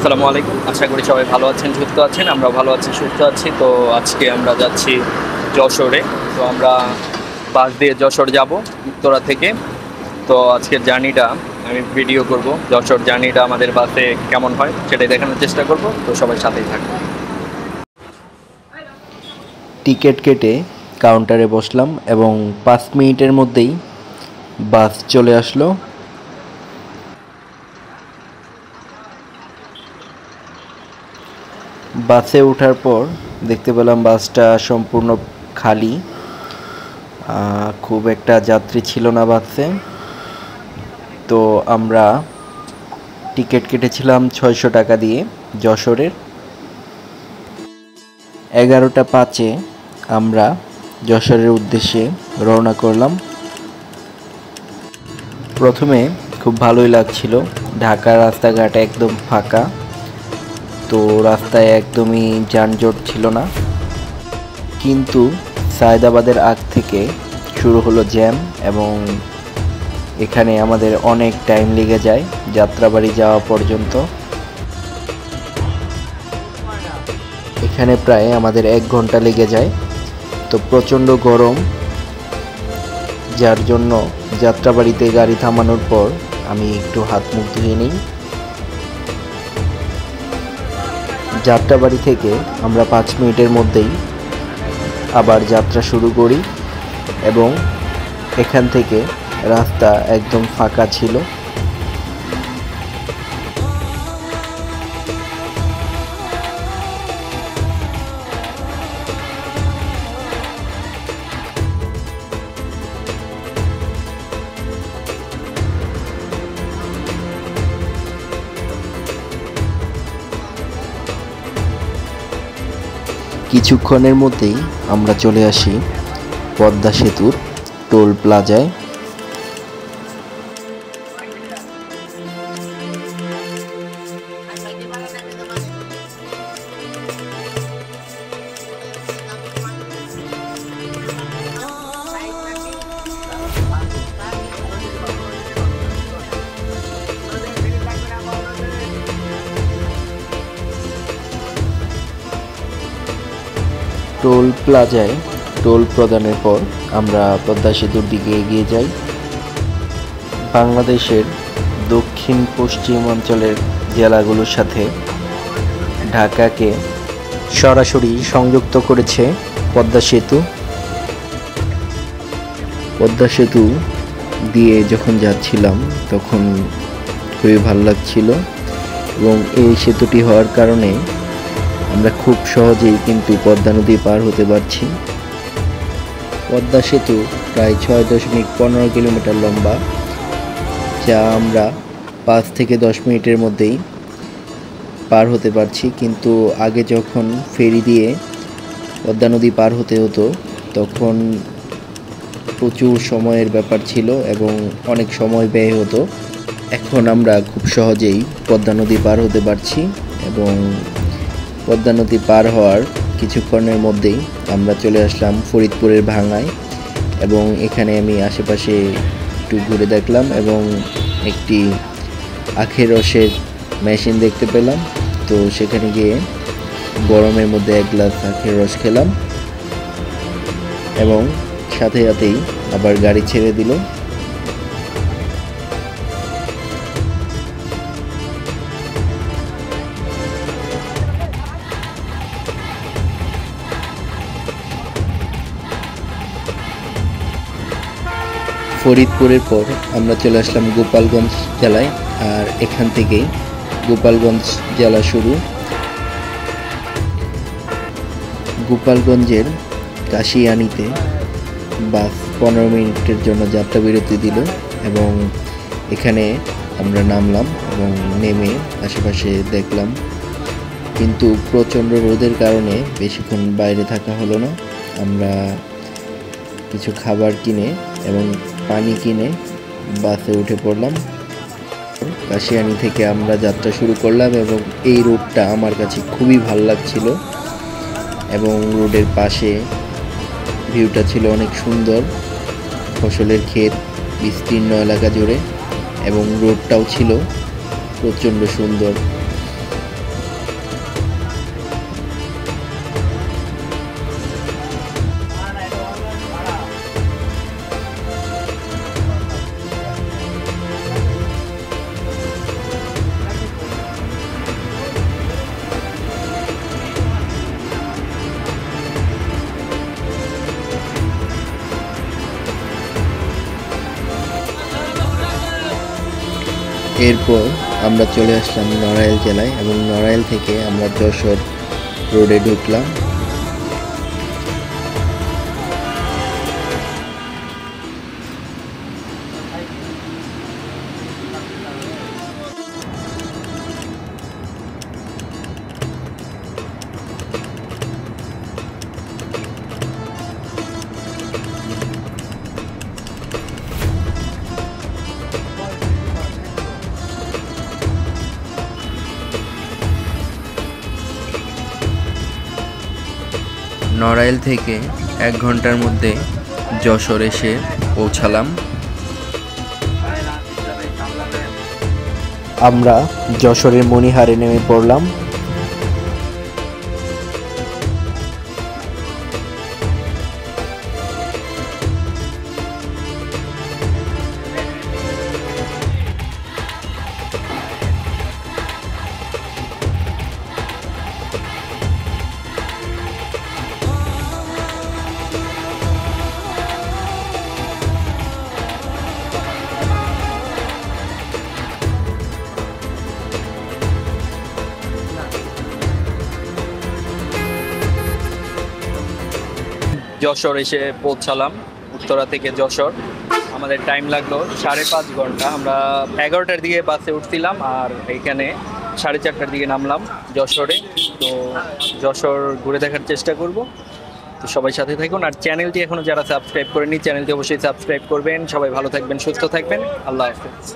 আসসালামু আলাইকুম। আশা করি সবাই ভালো আছেন, সুস্থ আছেন। আমরা ভালো আছি, সুস্থ আছি। তো আজকে আমরা যাচ্ছি যশোরে। তো আমরা বাস দিয়ে যশোর যাব উত্তরা থেকে। তো আজকের জার্নিটা আমি ভিডিও করব। যশোর জার্নিটা আমাদের বাসে কেমন হয় সেটাই দেখানোর চেষ্টা করব। তো সবাই সাথেই থাকবে। টিকিট কেটে কাউন্টারে বসলাম এবং 5 মিনিটের মধ্যেই বাস চলে আসলো। বাসে ওঠার পর দেখতে পেলাম বাসটা সম্পূর্ণ খালি, খুব একটা যাত্রী ছিল না বাসে। তো আমরা টিকিট কেটেছিলাম 600 টাকা দিয়ে যশোরের। 11টা 5-এ আমরা যশোরের উদ্দেশ্যে রওনা করলাম। প্রথমে খুব ভালোই লাগছিল, ঢাকার রাস্তাঘাট একদম ফাঁকা, তো রাস্তায় একদমই যানজট ছিল না। কিন্তু সায়দাবাদের আগ থেকে শুরু হলো জ্যাম এবং এখানে আমাদের অনেক টাইম লেগে যায় যাত্রাবাড়ি যাওয়া পর্যন্ত। এখানে প্রায় আমাদের 1 ঘন্টা লেগে যায়। তো প্রচণ্ড গরম, যার জন্য যাত্রাবাড়িতে গাড়ি থামানোর পর আমি একটু হাত মুখ ধুয়ে নিই। যাত্রাবাড়ি থেকে আমরা 5 মিনিটের মধ্যেই আবার যাত্রা শুরু করি এবং এখান থেকে রাস্তা একদম ফাঁকা ছিল। কিছুক্ষণের মধ্যেই আমরা চলে আসি পদ্মা সেতুর টোল প্লাজায়। টোল প্লাজায় টোল প্রদানের পর আমরা পদ্মা সেতুর দিকে এগিয়ে যাই। বাংলাদেশের দক্ষিণ পশ্চিমাঞ্চলের জেলাগুলোর সাথে ঢাকাকে সরাসরি সংযুক্ত করেছে পদ্মা সেতু। পদ্মা সেতু দিয়ে যখন যাচ্ছিলাম তখন খুবই ভালো লাগছিল এবং এই সেতুটি হওয়ার কারণে আমরা খুব সহজেই কিন্তু পদ্মা নদী পার হতে পারছি। পদ্মা সেতু প্রায় 6.15 কিলোমিটার লম্বা, যা আমরা 5 থেকে 10 মিনিটের মধ্যেই পার হতে পারছি। কিন্তু আগে যখন ফেরি দিয়ে পদ্মা নদী পার হতে হতো তখন প্রচুর সময়ের ব্যাপার ছিল এবং অনেক সময় ব্যয় হতো। এখন আমরা খুব সহজেই পদ্মা নদী পার হতে পারছি এবং পদ্মা নদী পার হওয়ার কিছুক্ষণের মধ্যেই আমরা চলে আসলাম ফরিদপুরের ভাঙ্গায় এবং এখানে আমি আশেপাশে একটু ঘুরে দেখলাম এবং একটি আখের রসের মেশিন দেখতে পেলাম। তো সেখানে গিয়ে গরমের মধ্যে 1 গ্লাস আখের রস খেলাম এবং সাথে সাথেই আবার গাড়ি ছেড়ে দিল। ফরিদপুরের পর আমরা চলে আসলাম গোপালগঞ্জ জেলায়, আর এখান থেকেই গোপালগঞ্জ জেলা শুরু। গোপালগঞ্জের কাশিয়ানীতে বাস 15 মিনিটের জন্য যাত্রা বিরতি দিল এবং এখানে আমরা নামলাম এবং নেমে আশেপাশে দেখলাম, কিন্তু প্রচণ্ড রোদের কারণে বেশিক্ষণ বাইরে থাকা হলো না। আমরা কিছু খাবার কিনে এবং পানি কিনে বাসে উঠে পড়লাম। কাশিয়ানী থেকে আমরা যাত্রা শুরু করলাম এবং এই রোডটা আমার কাছে খুবই ভালো লাগছিল এবং রোডের পাশে ভিউটা ছিল অনেক সুন্দর, ফসলের ক্ষেত বিস্তীর্ণ এলাকা জুড়ে এবং রোডটাও ছিল প্রচণ্ড সুন্দর। এরপর আমরা চলে আসলাম নড়াইল জেলায় এবং নড়াইল থেকে আমরা যশোর রোডে ঢুকলাম। নড়াইল থেকে 1 ঘন্টার মধ্যে যশোর এসে পৌঁছালাম। আমরা যশোরের মণিহারে নেমে পড়লাম। যশোর এসে পৌঁছালাম, উত্তরা থেকে যশোর। আমাদের টাইম লাগলো 5.5 ঘন্টা। আমরা 11টার দিকে বাসে উঠছিলাম আর এখানে 4:30টার দিকে নামলাম যশোরে। তো যশোর ঘুরে দেখার চেষ্টা করব। তো সবাই সাথে থাকুন, আর চ্যানেলটি এখনও যারা সাবস্ক্রাইব করেনি চ্যানেলটি অবশ্যই সাবস্ক্রাইব করবেন। সবাই ভালো থাকবেন, সুস্থ থাকবেন। আল্লাহ হাফেজ।